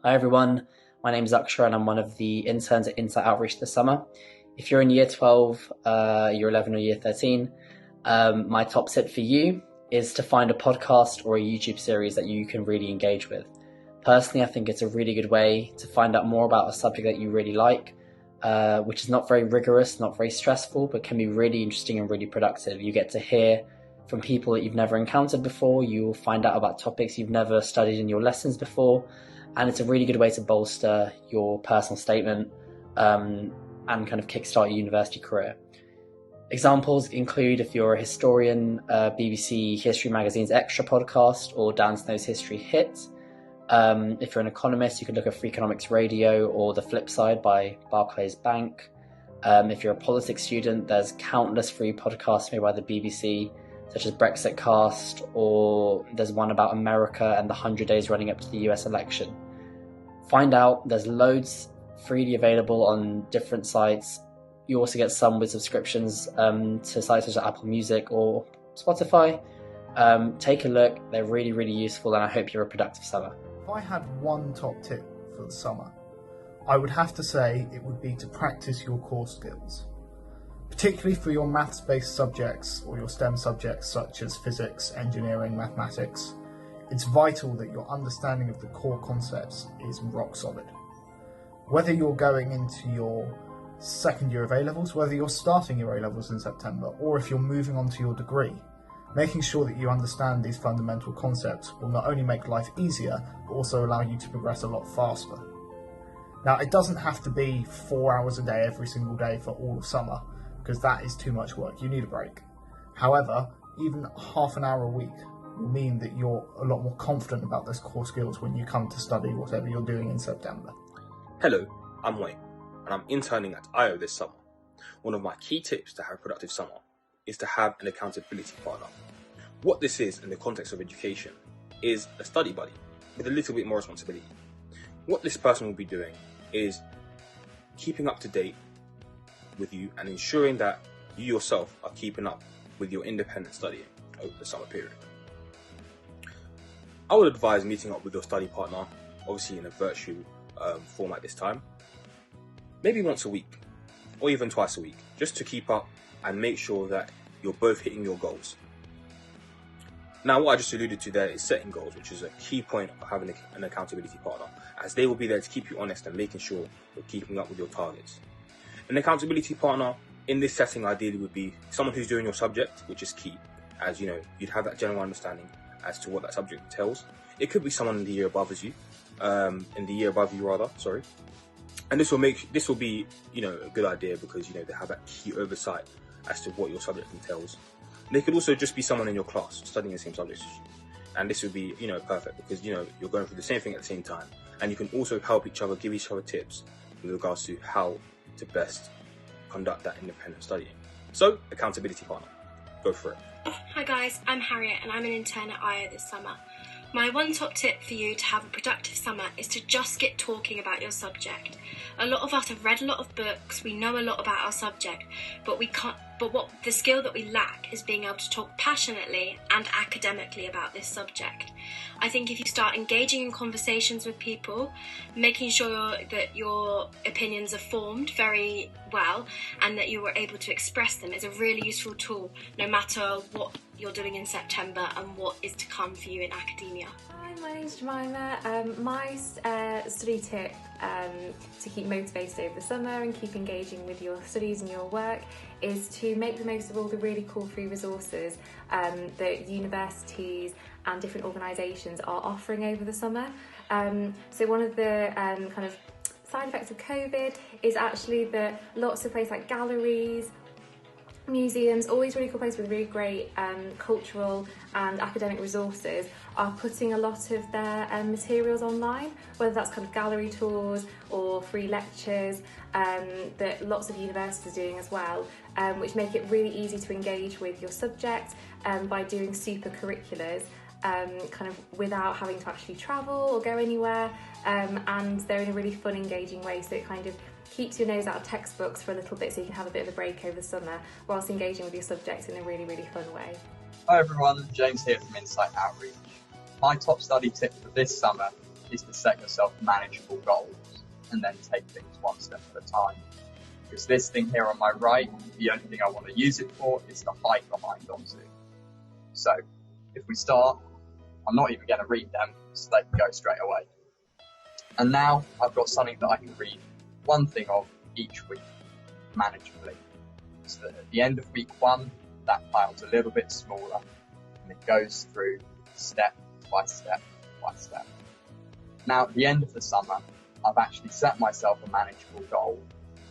Hi everyone, my name is Akshay and I'm one of the interns at Insight Outreach this summer. If you're in year 12, year 11 or year 13, my top tip for you is to find a podcast or a YouTube series that you can really engage with. Personally, I think it's a really good way to find out more about a subject that you really like, which is not very rigorous, not very stressful, but can be really interesting and really productive. You get to hear from people that you've never encountered before, you'll find out about topics you've never studied in your lessons before, and it's a really good way to bolster your personal statement and kind of kickstart your university career. Examples include, if you're a historian, BBC History Magazine's Extra podcast or Dan Snow's History Hit. If you're an economist, you could look at Free Economics Radio or The Flip Side by Barclays Bank. If you're a politics student, there's countless free podcasts made by the BBC, such as Brexit Cast, or there's one about America and the 100 days running up to the US election. Find out, there's loads freely available on different sites. You also get some with subscriptions to sites such as Apple Music or Spotify. Take a look, they're really, really useful, and I hope you're a productive summer. If I had one top tip for the summer, I would have to say it would be to practice your core skills. Particularly for your maths-based subjects or your STEM subjects such as physics, engineering, mathematics, it's vital that your understanding of the core concepts is rock solid. Whether you're going into your second year of A-levels, whether you're starting your A-levels in September, or if you're moving on to your degree, making sure that you understand these fundamental concepts will not only make life easier, but also allow you to progress a lot faster. Now, it doesn't have to be 4 hours a day every single day for all of summer, because that is too much work. You need a break. However, even half an hour a week will mean that you're a lot more confident about those core skills when you come to study whatever you're doing in September. Hello, I'm Wayne, and I'm interning at IO this summer. One of my key tips to have a productive summer is to have an accountability partner. What this is in the context of education is a study buddy with a little bit more responsibility. What this person will be doing is keeping up to date with you and ensuring that you yourself are keeping up with your independent studying over the summer period. I would advise meeting up with your study partner, obviously in a virtual format this time, maybe once a week or even twice a week, just to keep up and make sure that you're both hitting your goals. Now, what I just alluded to there is setting goals, which is a key point of having an accountability partner, as they will be there to keep you honest and making sure you're keeping up with your targets. An accountability partner in this setting ideally would be someone who's doing your subject, which is key, as you know, you'd have that general understanding as to what that subject entails. It could be someone in the year above you, and this will be a good idea because they have that key oversight as to what your subject entails. They could also just be someone in your class studying the same subjects as you, and this would be perfect because you're going through the same thing at the same time, and you can also help each other, give each other tips with regards to how to best conduct that independent studying. So, accountability partner, go for it. Hi guys, I'm Harriet and I'm an intern at IO this summer. My one top tip for you to have a productive summer is to just get talking about your subject. A lot of us have read a lot of books, we know a lot about our subject, but what the skill that we lack is being able to talk passionately and academically about this subject. I think if you start engaging in conversations with people, making sure that your opinions are formed very well and that you were able to express them is a really useful tool, no matter what you're doing in September and what is to come for you in academia. Hi, my name's Jemima. My study tip to keep motivated over the summer and keep engaging with your studies and your work is to make the most of all the really cool free resources that universities and different organisations are offering over the summer. So one of the kind of side effects of COVID is actually that lots of places like galleries, museums, all these really cool places with really great cultural and academic resources are putting a lot of their materials online, whether that's kind of gallery tours or free lectures that lots of universities are doing as well, which make it really easy to engage with your subject by doing super curriculars kind of without having to actually travel or go anywhere, and they're in a really fun, engaging way, so it kind of keeps your nose out of textbooks for a little bit so you can have a bit of a break over the summer whilst engaging with your subject in a really, really fun way. Hi everyone, James here from Insight Outreach. My top study tip for this summer is to set yourself manageable goals and then take things one step at a time. Because this thing here on my right, the only thing I want to use it for is to hide behind onto. So if we start, I'm not even going to read them, so they can go straight away. And now I've got something that I can read one thing of each week, manageably. So that at the end of week 1, that pile's a little bit smaller, and it goes through step by step by step. Now at the end of the summer, I've actually set myself a manageable goal.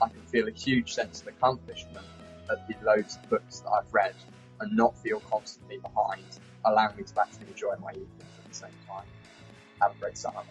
I can feel a huge sense of accomplishment at the loads of books that I've read and not feel constantly behind, allowing me to actually enjoy my evenings at the same time. Have a great summer.